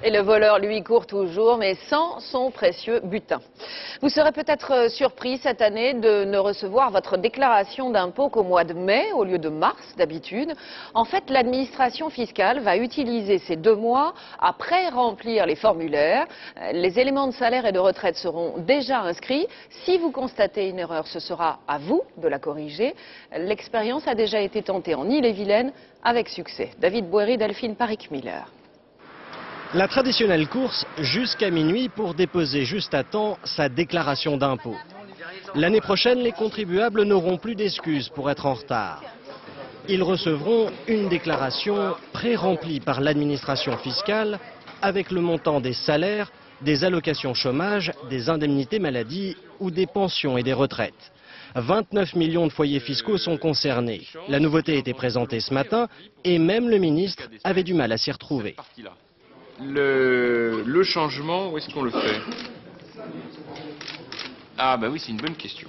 Et le voleur, lui, court toujours, mais sans son précieux butin. Vous serez peut-être surpris cette année de ne recevoir votre déclaration d'impôt qu'au mois de mai, au lieu de mars d'habitude. En fait, l'administration fiscale va utiliser ces 2 mois à pré-remplir les formulaires. Les éléments de salaire et de retraite seront déjà inscrits. Si vous constatez une erreur, ce sera à vous de la corriger. L'expérience a déjà été tentée en Ille-et-Vilaine avec succès. David Boéry, Delphine Paric-Miller. La traditionnelle course jusqu'à minuit pour déposer juste à temps sa déclaration d'impôt. L'année prochaine, les contribuables n'auront plus d'excuses pour être en retard. Ils recevront une déclaration pré-remplie par l'administration fiscale avec le montant des salaires, des allocations chômage, des indemnités maladie ou des pensions et des retraites. 29 millions de foyers fiscaux sont concernés. La nouveauté a été présentée ce matin et même le ministre avait du mal à s'y retrouver. Le changement, où est-ce qu'on le fait? Ah bah oui, c'est une bonne question.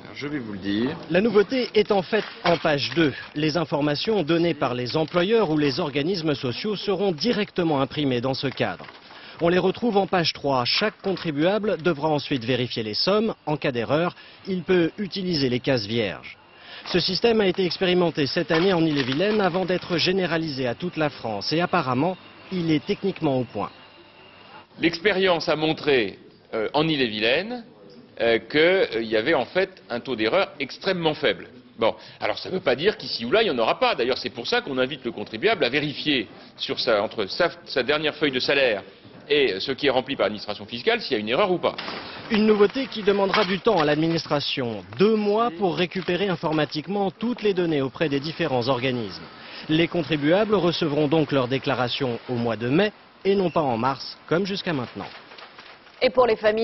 Alors, je vais vous le dire. La nouveauté est en fait en page 2. Les informations données par les employeurs ou les organismes sociaux seront directement imprimées dans ce cadre. On les retrouve en page 3. Chaque contribuable devra ensuite vérifier les sommes. En cas d'erreur, il peut utiliser les cases vierges. Ce système a été expérimenté cette année en Ille-et-Vilaine avant d'être généralisé à toute la France. Et apparemment, il est techniquement au point. L'expérience a montré en Ille-et-Vilaine qu'il y avait en fait un taux d'erreur extrêmement faible. Bon, alors ça ne veut pas dire qu'ici ou là il n'y en aura pas. D'ailleurs c'est pour ça qu'on invite le contribuable à vérifier entre sa dernière feuille de salaire et ce qui est rempli par l'administration fiscale s'il y a une erreur ou pas. Une nouveauté qui demandera du temps à l'administration. 2 mois pour récupérer informatiquement toutes les données auprès des différents organismes. Les contribuables recevront donc leur déclaration au mois de mai et non pas en mars comme jusqu'à maintenant. Et pour les familles